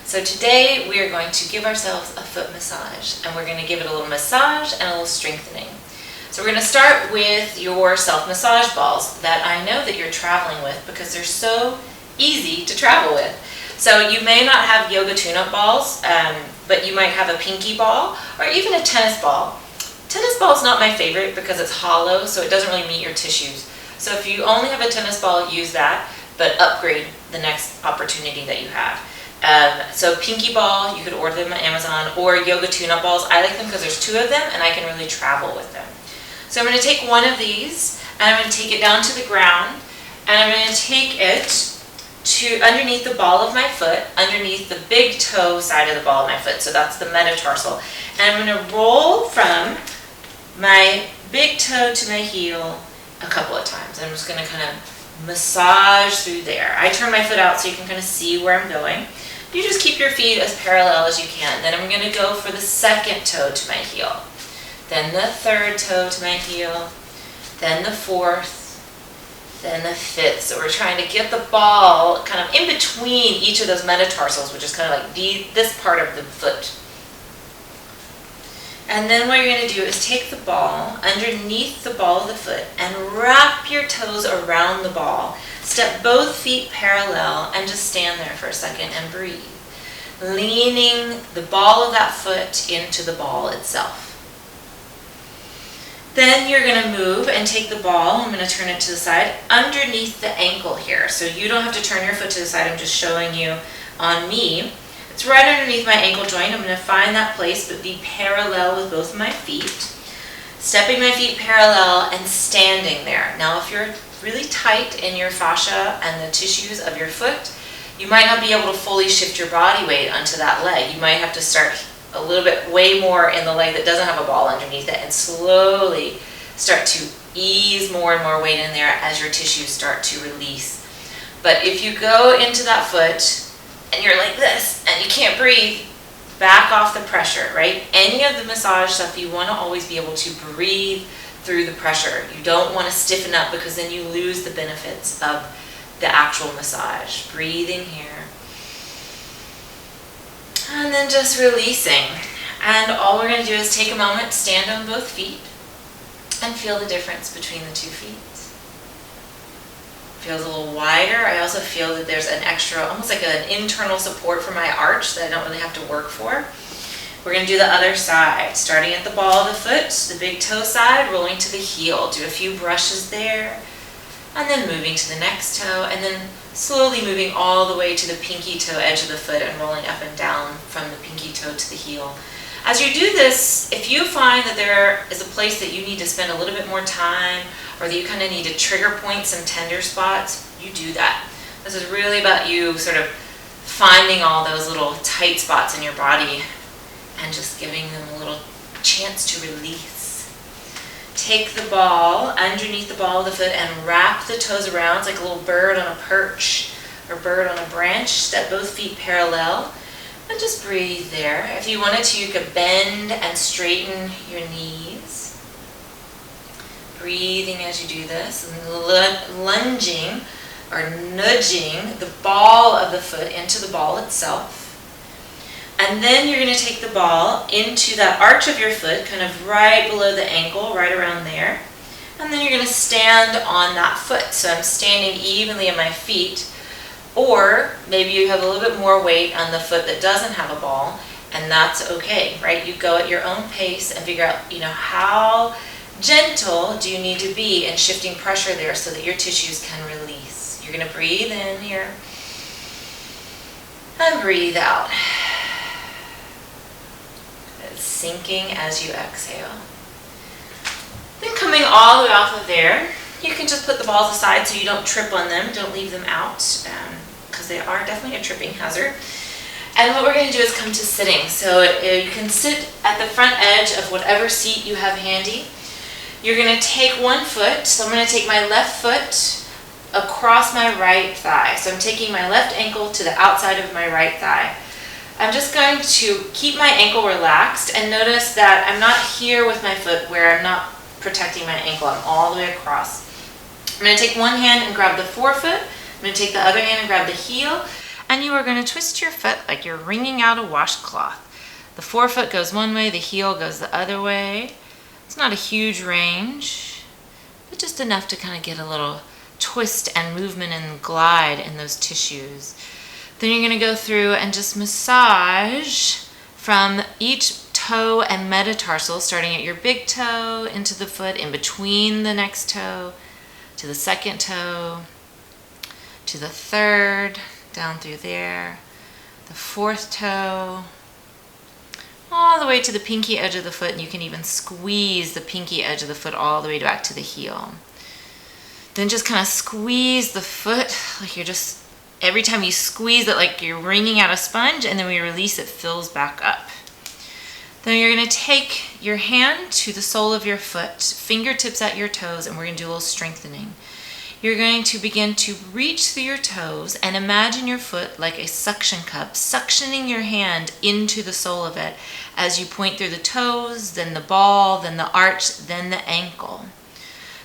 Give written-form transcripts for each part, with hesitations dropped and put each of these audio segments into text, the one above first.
So today we are going to give ourselves a foot massage, and we're going to give it a little massage and a little strengthening. So we're going to start with your self-massage balls that I know that you're traveling with because they're so easy to travel with. So you may not have yoga tune-up balls, but you might have a pinky ball or even a tennis ball. Tennis ball is not my favorite because it's hollow, so it doesn't really meet your tissues. So if you only have a tennis ball, use that, but upgrade the next opportunity that you have. So pinky ball, you could order them on Amazon, or yoga tune-up balls. I like them because there's 2 of them and I can really travel with them. So I'm going to take one of these and I'm going to take it down to the ground, and I'm going to take it to underneath the ball of my foot, underneath the big toe side of the ball of my foot. So that's the metatarsal. And I'm going to roll from my big toe to my heel a couple of times. I'm just going to kind of massage through there. I turn my foot out so you can kind of see where I'm going. You just keep your feet as parallel as you can. Then I'm going to go for the second toe to my heel. Then the third toe to my heel. Then the fourth. Then the fifth. So we're trying to get the ball kind of in between each of those metatarsals, which is kind of like this part of the foot. And then what you're going to do is take the ball underneath the ball of the foot and wrap your toes around the ball. Step both feet parallel and just stand there for a second and breathe, leaning the ball of that foot into the ball itself. Then you're going to move and take the ball, I'm going to turn it to the side, underneath the ankle here. So you don't have to turn your foot to the side, I'm just showing you on me. It's right underneath my ankle joint. I'm going to find that place, but be parallel with both of my feet. Stepping my feet parallel and standing there. Now if you're really tight in your fascia and the tissues of your foot, you might not be able to fully shift your body weight onto that leg. You might have to start a little bit way more in the leg that doesn't have a ball underneath it and slowly start to ease more and more weight in there as your tissues start to release. But if you go into that foot and you're like this and you can't breathe, back off the pressure, right? Any of the massage stuff, you want to always be able to breathe through the pressure. You don't want to stiffen up because then you lose the benefits of the actual massage. Breathing here. And then just releasing. And all we're going to do is take a moment, stand on both feet, and feel the difference between the 2 feet. Feels a little wider. I also feel that there's an extra, almost like an internal support for my arch that I don't really have to work for. We're going to do the other side, starting at the ball of the foot, the big toe side, rolling to the heel. Do a few brushes there, and then moving to the next toe, and then slowly moving all the way to the pinky toe edge of the foot and rolling up and down from the pinky toe to the heel. As you do this, if you find that there is a place that you need to spend a little bit more time, or that you kind of need to trigger point some tender spots, you do that. This is really about you sort of finding all those little tight spots in your body and just giving them a little chance to release. Take the ball underneath the ball of the foot and wrap the toes around. It's like a little bird on a perch or bird on a branch. Step both feet parallel and just breathe there. If you wanted to, you could bend and straighten your knees. Breathing as you do this and lunging or nudging the ball of the foot into the ball itself. And then you're going to take the ball into that arch of your foot, kind of right below the ankle, right around there. And then you're going to stand on that foot. So I'm standing evenly on my feet. Or maybe you have a little bit more weight on the foot that doesn't have a ball, and that's okay, right? You go at your own pace and figure out, how gentle do you need to be in shifting pressure there so that your tissues can release. You're going to breathe in here and breathe out. Sinking as you exhale. Then coming all the way off of there, you can just put the balls aside so you don't trip on them. Don't leave them out because they are definitely a tripping hazard. And what we're going to do is come to sitting. So you can sit at the front edge of whatever seat you have handy. You're going to take one foot. So I'm going to take my left foot across my right thigh. So I'm taking my left ankle to the outside of my right thigh. I'm just going to keep my ankle relaxed and notice that I'm not here with my foot where I'm not protecting my ankle. I'm all the way across. I'm going to take one hand and grab the forefoot. I'm going to take the other hand and grab the heel. And you are going to twist your foot like you're wringing out a washcloth. The forefoot goes one way, the heel goes the other way. It's not a huge range, but just enough to kind of get a little twist and movement and glide in those tissues. Then you're going to go through and just massage from each toe and metatarsal, starting at your big toe into the foot, in between the next toe, to the second toe, to the third, down through there, the fourth toe, all the way to the pinky edge of the foot, and you can even squeeze the pinky edge of the foot all the way back to the heel. Then just kind of squeeze the foot like you're just, every time you squeeze it like you're wringing out a sponge, and then when you release it fills back up. Then you're going to take your hand to the sole of your foot, fingertips at your toes, and we're going to do a little strengthening. You're going to begin to reach through your toes and imagine your foot like a suction cup, suctioning your hand into the sole of it as you point through the toes, then the ball, then the arch, then the ankle.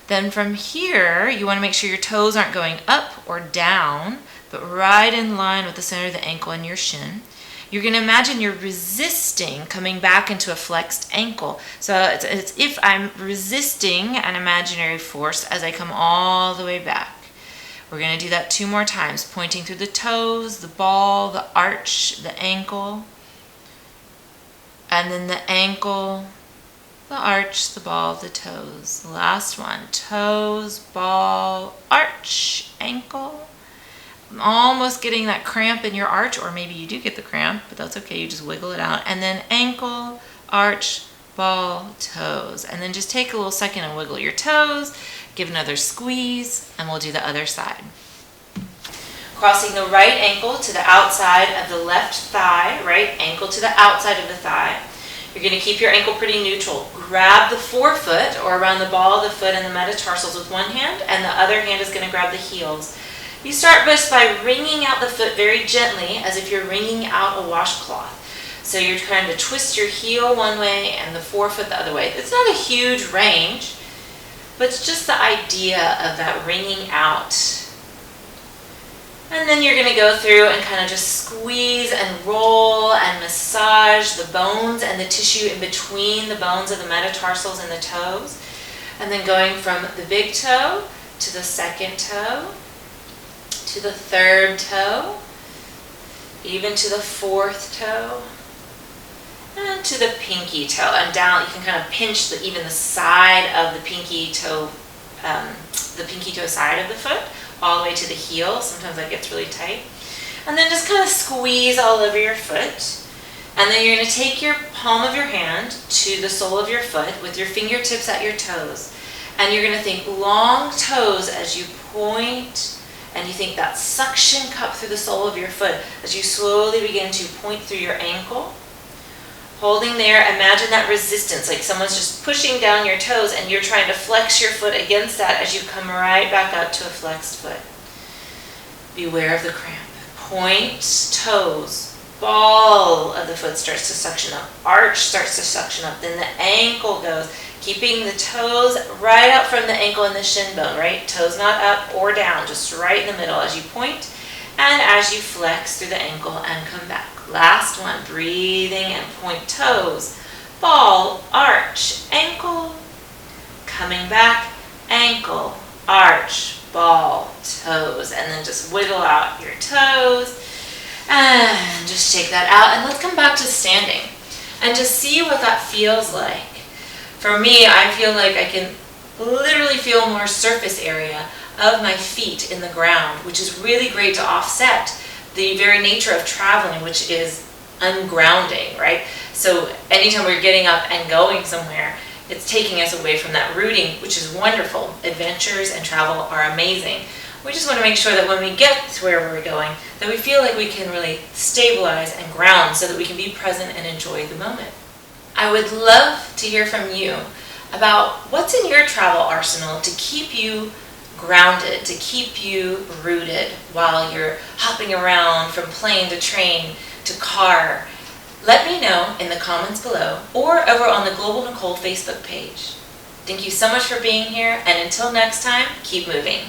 Then from here, you want to make sure your toes aren't going up or down, but right in line with the center of the ankle and your shin. You're going to imagine you're resisting coming back into a flexed ankle. So it's if I'm resisting an imaginary force as I come all the way back. We're going to do that 2 more times, pointing through the toes, the ball, the arch, the ankle, and then the ankle, the arch, the ball, the toes. The last one, toes, ball, arch, ankle. I'm almost getting that cramp in your arch, or maybe you do get the cramp, but that's okay, you just wiggle it out. And then ankle, arch, ball, toes. And then just take a little second and wiggle your toes, give another squeeze, and we'll do the other side. Crossing the right ankle to the outside of the left thigh, right ankle to the outside of the thigh. You're going to keep your ankle pretty neutral. Grab the forefoot or around the ball of the foot and the metatarsals with one hand, and the other hand is going to grab the heels. You start just by wringing out the foot very gently, as if you're wringing out a washcloth. So you're trying to twist your heel one way and the forefoot the other way. It's not a huge range, but it's just the idea of that wringing out. And then you're going to go through and kind of just squeeze and roll and massage the bones and the tissue in between the bones of the metatarsals and the toes. And then going from the big toe to the second toe, to the third toe, even to the fourth toe, and to the pinky toe. And down, you can kind of pinch even the side of the pinky toe side of the foot, all the way to the heel. Sometimes that gets really tight. And then just kind of squeeze all over your foot. And then you're going to take your palm of your hand to the sole of your foot with your fingertips at your toes. And you're going to think long toes as you point, and you think that suction cup through the sole of your foot as you slowly begin to point through your ankle. Holding there, imagine that resistance, like someone's just pushing down your toes and you're trying to flex your foot against that as you come right back up to a flexed foot. Beware of the cramp. Point, toes, ball of the foot starts to suction up, arch starts to suction up, then the ankle goes, keeping the toes right out from the ankle and the shin bone, right? Toes not up or down, just right in the middle as you point and as you flex through the ankle and come back. Last one, breathing and point toes, ball, arch, ankle, coming back, ankle, arch, ball, toes, and then just wiggle out your toes and just shake that out. And let's come back to standing and just see what that feels like. For me, I feel like I can literally feel more surface area of my feet in the ground, which is really great to offset the very nature of traveling, which is ungrounding, right? So anytime we're getting up and going somewhere, it's taking us away from that rooting, which is wonderful. Adventures and travel are amazing. We just want to make sure that when we get to wherever we're going, that we feel like we can really stabilize and ground so that we can be present and enjoy the moment. I would love to hear from you about what's in your travel arsenal to keep you grounded, to keep you rooted while you're hopping around from plane to train to car. Let me know in the comments below or over on the Global Nicole Facebook page. Thank you so much for being here, and until next time, keep moving.